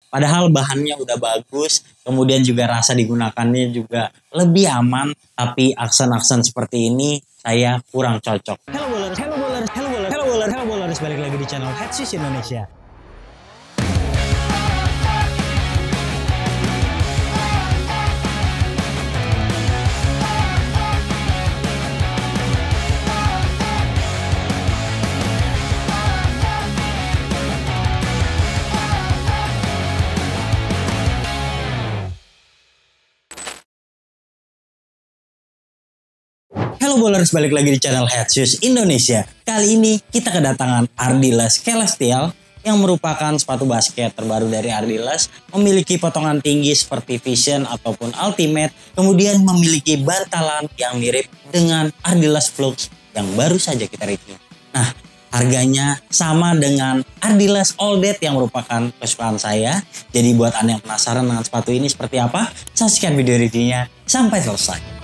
Padahal bahannya udah bagus, kemudian juga rasa digunakannya juga lebih aman, tapi aksen-aksen seperti ini saya kurang cocok. Hello bowlers, hello bowlers, hello bowlers, hello bowlers, hello bowlers, balik lagi di channel Headsus Indonesia. Halo bowlers, balik lagi di channel Headsus Indonesia. Kali ini kita kedatangan Ardiles Celestial yang merupakan sepatu basket terbaru dari Ardiles, memiliki potongan tinggi seperti Vision ataupun Ultimate, kemudian memiliki bantalan yang mirip dengan Ardiles Flux yang baru saja kita review. Nah, harganya sama dengan Ardiles All Dead yang merupakan kesukaan saya. Jadi buat Anda yang penasaran dengan sepatu ini seperti apa, saksikan video reviewnya sampai selesai.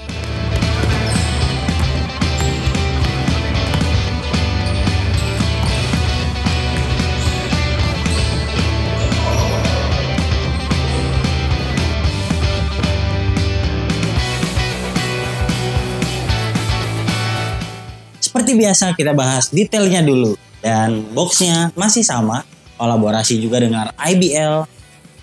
Seperti biasa kita bahas detailnya dulu, dan boxnya masih sama, kolaborasi juga dengan IBL,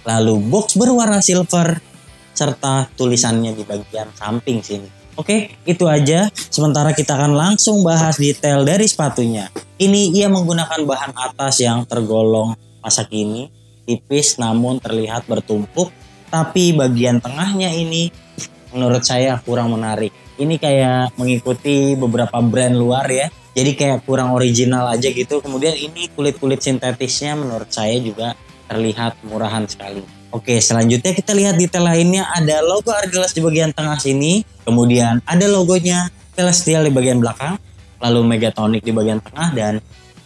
lalu box berwarna silver, serta tulisannya di bagian samping sini. Oke, itu aja. Sementara kita akan langsung bahas detail dari sepatunya. Ini ia menggunakan bahan atas yang tergolong masa kini, tipis namun terlihat bertumpuk, tapi bagian tengahnya ini menurut saya kurang menarik. Ini kayak mengikuti beberapa brand luar ya. Jadi kayak kurang original aja gitu. Kemudian ini kulit-kulit sintetisnya menurut saya juga terlihat murahan sekali. Oke, selanjutnya kita lihat detail lainnya. Ada logo Ardiles di bagian tengah sini. Kemudian ada logonya Celestial di bagian belakang. Lalu Megatonic di bagian tengah. Dan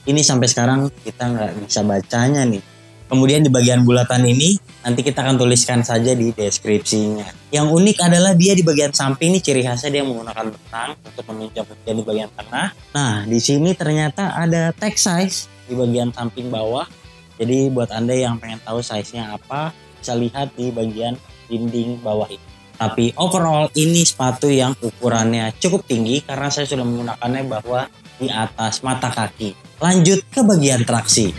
ini sampai sekarang kita nggak bisa bacanya nih. Kemudian di bagian bulatan ini nanti kita akan tuliskan saja di deskripsinya. Yang unik adalah dia di bagian samping nih, ciri khasnya dia menggunakan benang untuk menunjang bagian di bagian tengah. Nah, di sini ternyata ada tag size di bagian samping bawah. Jadi buat Anda yang pengen tahu size-nya apa, bisa lihat di bagian dinding bawah ini. Tapi overall ini sepatu yang ukurannya cukup tinggi karena saya sudah menggunakannya bahwa di atas mata kaki. Lanjut ke bagian traksi.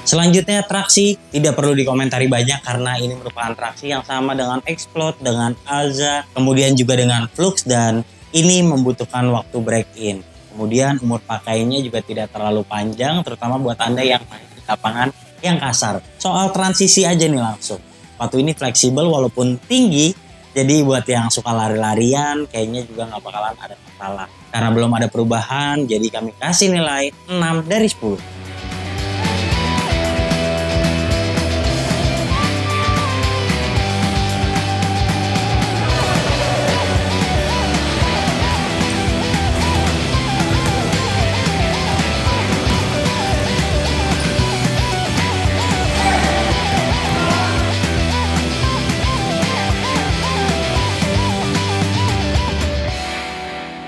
Selanjutnya traksi, tidak perlu dikomentari banyak karena ini merupakan traksi yang sama dengan Explode, dengan Alza, kemudian juga dengan Flux, dan ini membutuhkan waktu break in. Kemudian umur pakainya juga tidak terlalu panjang, terutama buat Anda yang main di lapangan yang kasar. Soal transisi aja nih langsung. Sepatu ini fleksibel walaupun tinggi, jadi buat yang suka lari-larian kayaknya juga nggak bakalan ada masalah. Karena belum ada perubahan, jadi kami kasih nilai 6 dari 10.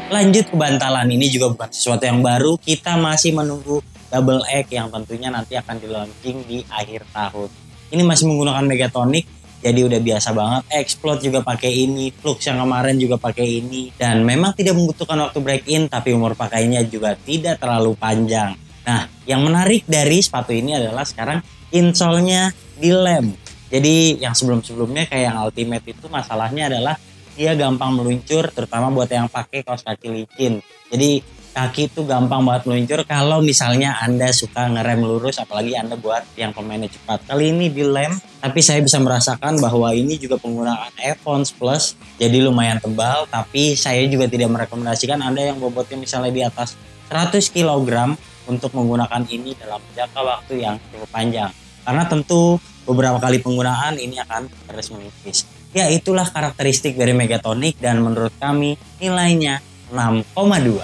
Lanjut ke bantalan, ini juga bukan sesuatu yang baru, kita masih menunggu double egg yang tentunya nanti akan di launching di akhir tahun. Ini masih menggunakan Megatonic, jadi udah biasa banget. Explode juga pakai ini, Flux yang kemarin juga pakai ini, dan memang tidak membutuhkan waktu break in, tapi umur pakainya juga tidak terlalu panjang. Nah, yang menarik dari sepatu ini adalah sekarang insole-nya dilem. Jadi yang sebelum-sebelumnya kayak yang Ultimate itu masalahnya adalah dia gampang meluncur, terutama buat yang pakai kaos kaki licin. Jadi kaki itu gampang banget meluncur kalau misalnya Anda suka ngerem lurus, apalagi Anda buat yang pemainnya cepat. Kali ini dilem, tapi saya bisa merasakan bahwa ini juga penggunaan Evons Plus, jadi lumayan tebal, tapi saya juga tidak merekomendasikan Anda yang bobotnya misalnya di atas 100 kg untuk menggunakan ini dalam jangka waktu yang cukup panjang. Karena tentu beberapa kali penggunaan ini akan terus menipis. Ya, itulah karakteristik dari Megatonic dan menurut kami nilainya 6,2.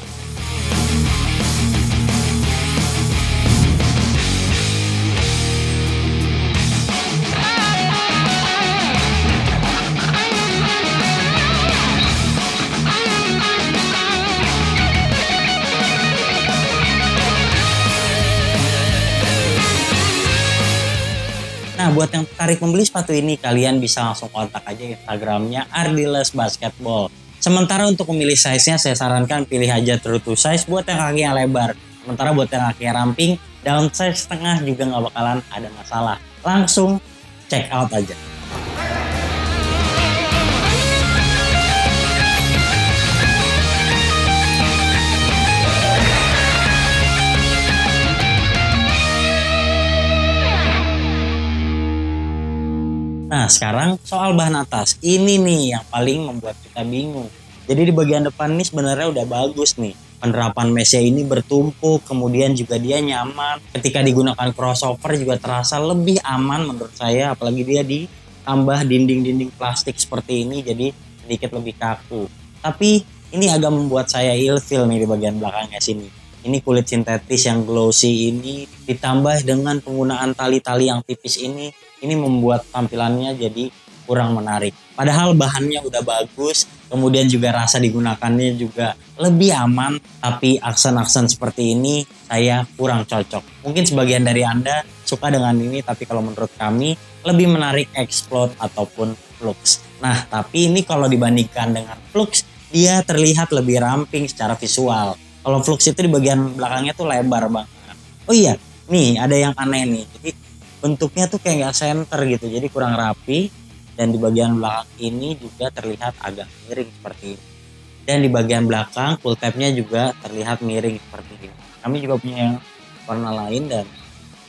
Nah, buat yang tertarik membeli sepatu ini, kalian bisa langsung kontak aja Instagramnya Ardiles Basketball. Sementara untuk memilih size-nya, saya sarankan pilih aja true to size buat yang kakinya lebar. Sementara buat yang kakinya ramping, downsize setengah juga nggak bakalan ada masalah. Langsung check out aja. Nah, sekarang soal bahan atas. Ini nih yang paling membuat kita bingung. Jadi di bagian depan ini sebenarnya udah bagus nih. Penerapan meshnya ini bertumpuk, kemudian juga dia nyaman. Ketika digunakan crossover juga terasa lebih aman menurut saya. Apalagi dia ditambah dinding-dinding plastik seperti ini, jadi sedikit lebih kaku. Tapi ini agak membuat saya ilfeel nih di bagian belakangnya sini. Ini kulit sintetis yang glossy ini ditambah dengan penggunaan tali-tali yang tipis ini membuat tampilannya jadi kurang menarik. Padahal bahannya udah bagus, kemudian juga rasa digunakannya juga lebih aman, tapi aksen-aksen seperti ini saya kurang cocok. Mungkin sebagian dari Anda suka dengan ini, tapi kalau menurut kami lebih menarik Explode ataupun Flux. Nah, tapi ini kalau dibandingkan dengan Flux, dia terlihat lebih ramping secara visual. Kalau Flux itu di bagian belakangnya tuh lebar banget. Oh iya, nih ada yang aneh nih. Jadi bentuknya tuh kayak nggak center gitu, jadi kurang rapi. Dan di bagian belakang ini juga terlihat agak miring seperti ini. Dan di bagian belakang pull tabnya juga terlihat miring seperti ini. Kami juga punya yang warna lain dan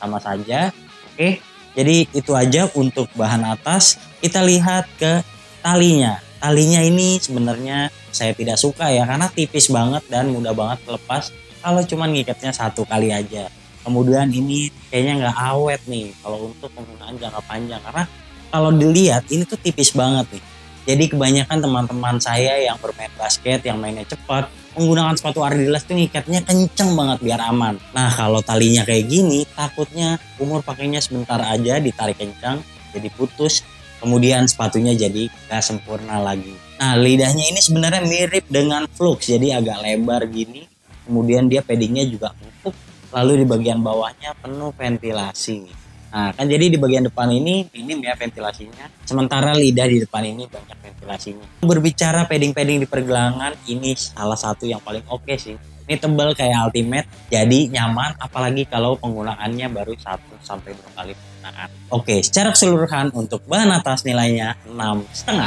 sama saja. Oke, jadi itu aja untuk bahan atas. Kita lihat ke talinya. Talinya ini sebenarnya saya tidak suka ya, karena tipis banget dan mudah banget lepas kalau cuman ngikatnya satu kali aja. Kemudian ini kayaknya nggak awet nih kalau untuk penggunaan jangka panjang, karena kalau dilihat ini tuh tipis banget nih. Jadi kebanyakan teman-teman saya yang bermain basket, yang mainnya cepat, menggunakan sepatu Ardiles tuh ngikatnya kenceng banget biar aman. Nah, kalau talinya kayak gini, takutnya umur pakainya sebentar aja ditarik kencang, jadi putus. Kemudian sepatunya jadi gak sempurna lagi. Nah, lidahnya ini sebenarnya mirip dengan Flux, jadi agak lebar gini. Kemudian dia paddingnya juga empuk, lalu di bagian bawahnya penuh ventilasi. Nah, kan jadi di bagian depan ini minim ya ventilasinya. Sementara lidah di depan ini banyak ventilasinya. Berbicara padding-padding di pergelangan, ini salah satu yang paling oke sih. Ini tebal kayak Ultimate, jadi nyaman apalagi kalau penggunaannya baru 1 sampai 2 kali penggunaan. Oke, secara keseluruhan untuk bahan atas nilainya 6,5.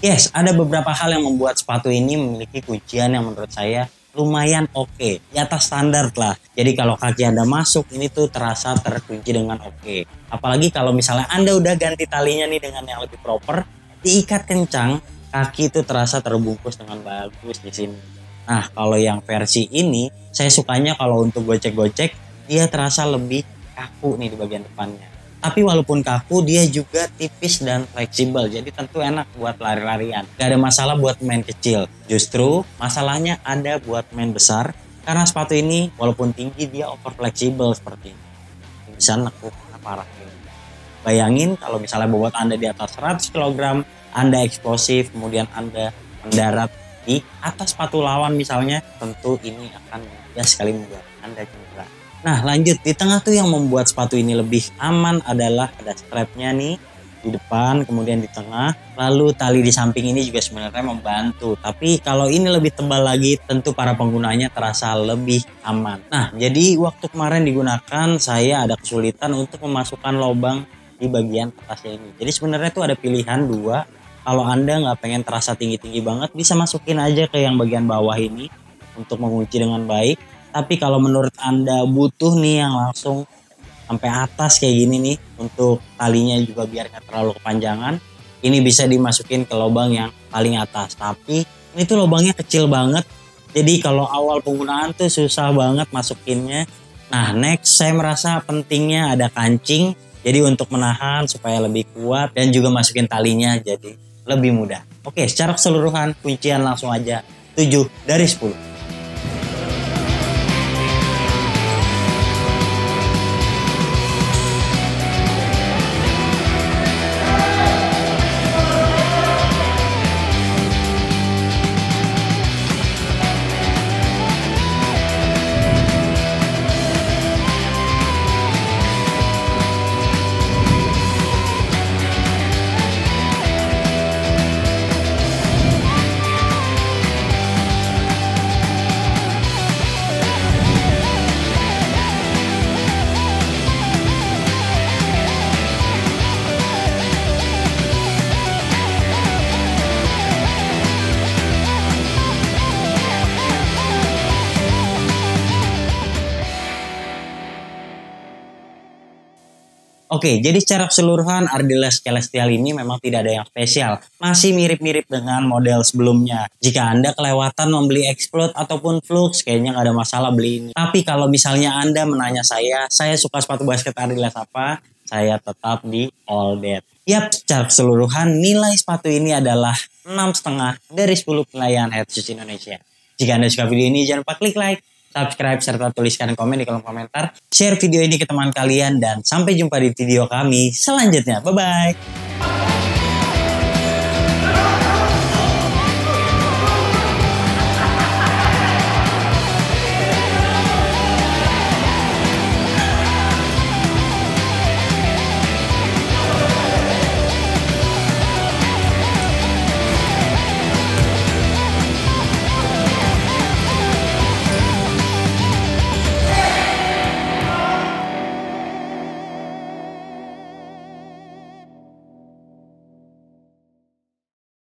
Yes, ada beberapa hal yang membuat sepatu ini memiliki kuncian yang menurut saya lumayan oke. Di atas standar lah. Jadi kalau kaki Anda masuk, ini tuh terasa terkunci dengan oke. Apalagi kalau misalnya Anda udah ganti talinya nih dengan yang lebih proper, diikat kencang, kaki itu terasa terbungkus dengan bagus di sini. Nah, kalau yang versi ini, saya sukanya kalau untuk gocek-gocek, dia terasa lebih kaku nih di bagian depannya. Tapi walaupun kaku, dia juga tipis dan fleksibel. Jadi tentu enak buat lari-larian. Gak ada masalah buat main kecil. Justru masalahnya ada buat main besar. Karena sepatu ini walaupun tinggi, dia over fleksibel seperti ini. Bisa nekuk parah. Bayangin kalau misalnya bobot Anda di atas 100 kg, Anda eksplosif, kemudian Anda mendarat di atas sepatu lawan misalnya, tentu ini akan mudah sekali membuat Anda cedera. Nah, lanjut di tengah tuh yang membuat sepatu ini lebih aman adalah ada strapnya nih di depan, kemudian di tengah, lalu tali di samping ini juga sebenarnya membantu. Tapi kalau ini lebih tebal lagi, tentu para penggunanya terasa lebih aman. Nah, jadi waktu kemarin digunakan saya ada kesulitan untuk memasukkan lubang di bagian atasnya ini. Jadi sebenarnya tuh ada pilihan dua. Kalau Anda nggak pengen terasa tinggi-tinggi banget, bisa masukin aja ke yang bagian bawah ini untuk mengunci dengan baik. Tapi kalau menurut Anda butuh nih yang langsung sampai atas kayak gini nih, untuk talinya juga biar nggak terlalu kepanjangan, ini bisa dimasukin ke lubang yang paling atas. Tapi ini tuh lubangnya kecil banget, jadi kalau awal penggunaan tuh susah banget masukinnya. Nah, next saya merasa pentingnya ada kancing. Jadi untuk menahan supaya lebih kuat dan juga masukin talinya jadi lebih mudah. Oke, secara keseluruhan kuncian langsung aja 7 dari 10. Oke, jadi secara keseluruhan Ardiles Celestial ini memang tidak ada yang spesial. Masih mirip-mirip dengan model sebelumnya. Jika Anda kelewatan membeli Explode ataupun Flux, kayaknya nggak ada masalah beli ini. Tapi kalau misalnya Anda menanya saya suka sepatu basket Ardiles apa? Saya tetap di All That. Yap, secara keseluruhan nilai sepatu ini adalah 6,5 dari 10 penilaian Head Shoes Indonesia. Jika Anda suka video ini, jangan lupa klik like, subscribe, serta tuliskan komen di kolom komentar. Share video ini ke teman kalian dan sampai jumpa di video kami selanjutnya. Bye-bye.